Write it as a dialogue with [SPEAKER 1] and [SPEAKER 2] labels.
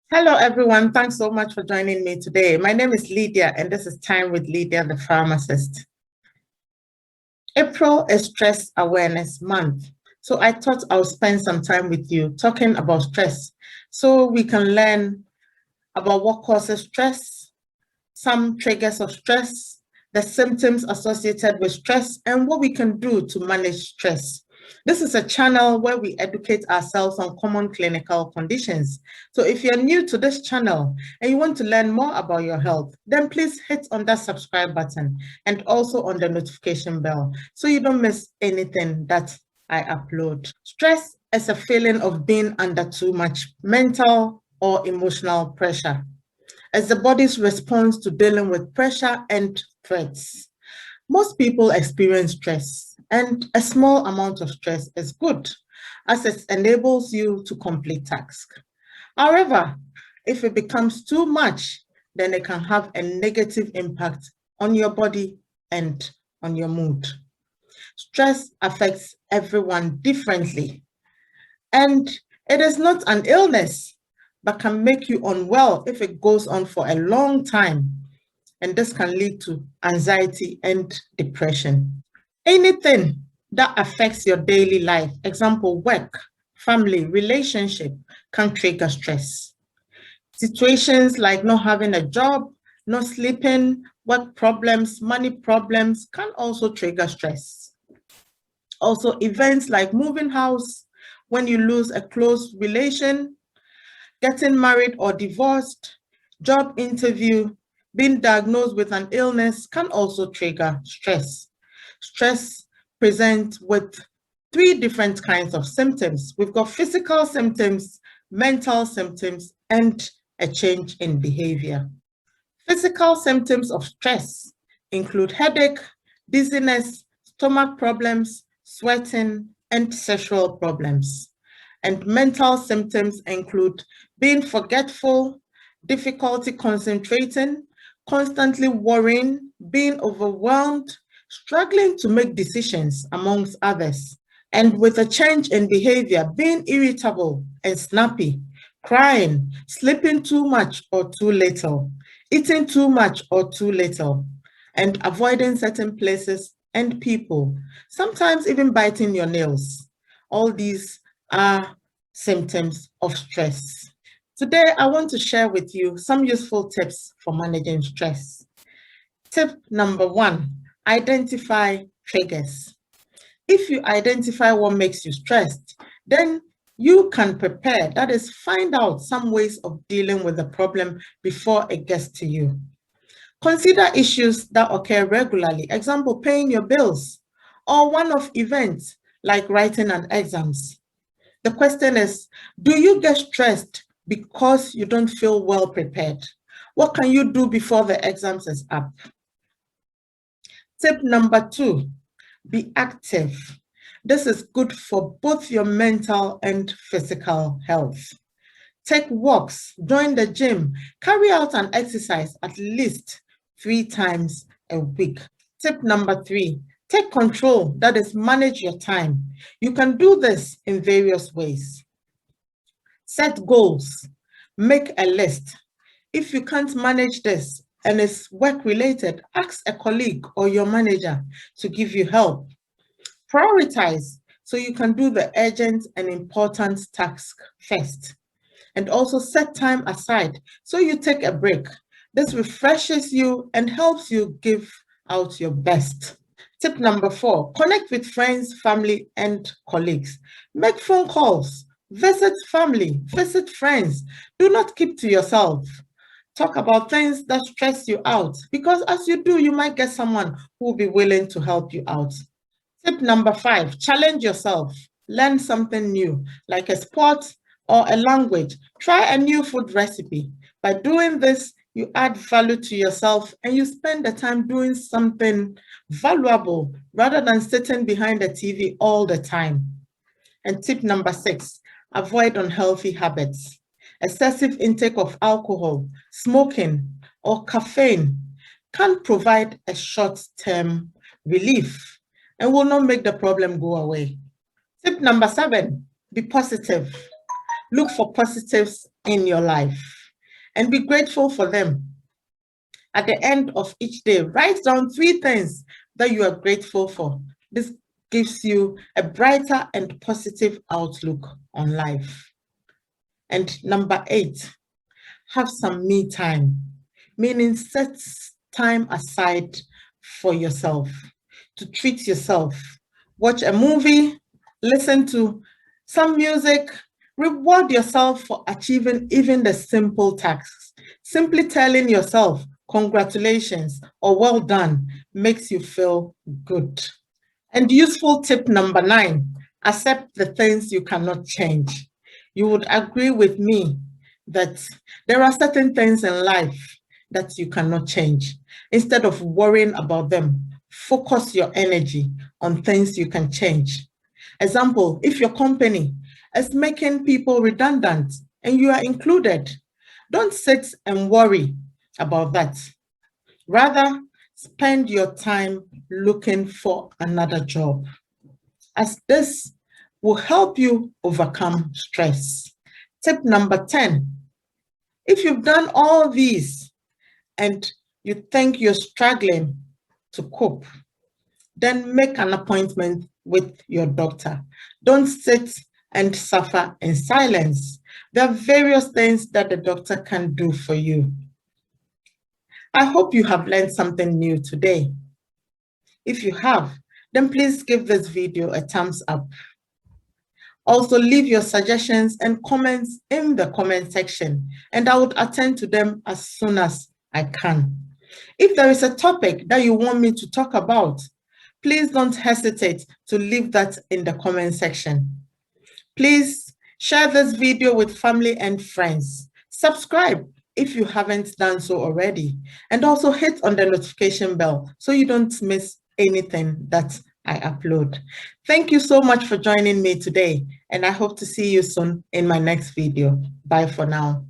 [SPEAKER 1] Hello, everyone. Thanks so much for joining me today. My name is Lydia, and this is Time with Lydia, the pharmacist. April is Stress Awareness Month. So I thought I'll spend some time with you talking about stress so we can learn about what causes stress, some triggers of stress, the symptoms associated with stress, and what we can do to manage stress. This is a channel where we educate ourselves on common clinical conditions. So if you're new to this channel and you want to learn more about your health, then please hit on that subscribe button and also on the notification bell so you don't miss anything that I upload. Stress is a feeling of being under too much mental or emotional pressure. It's the body's response to dealing with pressure and threats. Most people experience stress, and a small amount of stress is good, as it enables you to complete tasks. However, if it becomes too much, then it can have a negative impact on your body and on your mood. Stress affects everyone differently, and it is not an illness, but can make you unwell if it goes on for a long time. And this can lead to anxiety and depression. Anything that affects your daily life, example, work, family, relationship, can trigger stress. Situations like not having a job, not sleeping, work problems, money problems can also trigger stress. Also, events like moving house, when you lose a close relation, getting married or divorced, job interview, being diagnosed with an illness can also trigger stress. Stress presents with 3 different kinds of symptoms. We've got physical symptoms, mental symptoms, and a change in behavior. Physical symptoms of stress include headache, dizziness, stomach problems, sweating, and sexual problems. And mental symptoms include being forgetful, difficulty concentrating, constantly worrying, being overwhelmed, struggling to make decisions, amongst others. And with a change in behavior, being irritable and snappy, crying, sleeping too much or too little, eating too much or too little, and avoiding certain places and people, sometimes even biting your nails. All these are symptoms of stress. Today, I want to share with you some useful tips for managing stress. Tip number 1, identify triggers. If you identify what makes you stressed, then you can prepare, that is, find out some ways of dealing with the problem before it gets to you. Consider issues that occur regularly, example, paying your bills, or one-off events like writing an exams. The question is, do you get stressed because you don't feel well prepared? What can you do before the exams is up? Tip number 2, be active. This is good for both your mental and physical health. Take walks, join the gym, carry out an exercise at least 3 times a week. Tip number 3, take control, that is, manage your time. You can do this in various ways. Set goals, make a list. If you can't manage this and it's work-related, ask a colleague or your manager to give you help. Prioritize, so you can do the urgent and important task first. And also set time aside, so you take a break. This refreshes you and helps you give out your best. Tip number 4, connect with friends, family, and colleagues. Make phone calls, visit family, visit friends. Do not keep to yourself. Talk about things that stress you out, because as you do, you might get someone who will be willing to help you out. Tip number 5, challenge yourself. Learn something new, like a sport or a language. Try a new food recipe. By doing this, you add value to yourself and you spend the time doing something valuable rather than sitting behind the TV all the time. And tip number 6, avoid unhealthy habits. Excessive intake of alcohol, smoking, or caffeine can provide a short-term relief and will not make the problem go away. Tip number 7, be positive. Look for positives in your life and be grateful for them. At the end of each day, write down 3 things that you are grateful for. This gives you a brighter and positive outlook on life. And number 8, have some me time, meaning set time aside for yourself, to treat yourself. Watch a movie, listen to some music, reward yourself for achieving even the simple tasks. Simply telling yourself, congratulations or well done makes you feel good. And useful tip number 9, accept the things you cannot change. You would agree with me that there are certain things in life that you cannot change. Instead of worrying about them, focus your energy on things you can change. Example, if your company is making people redundant and you are included, don't sit and worry about that. Rather, spend your time looking for another job, as this will help you overcome stress. Tip number 10, if you've done all these and you think you're struggling to cope, then make an appointment with your doctor. Don't sit and suffer in silence. There are various things that the doctor can do for you. I hope you have learned something new today. If you have, then please give this video a thumbs up. Also, leave your suggestions and comments in the comment section, and I would attend to them as soon as I can. If there is a topic that you want me to talk about, please don't hesitate to leave that in the comment section. Please share this video with family and friends. Subscribe if you haven't done so already, and also hit on the notification bell so you don't miss anything that I upload. Thank you so much for joining me today, and I hope to see you soon in my next video. Bye for now.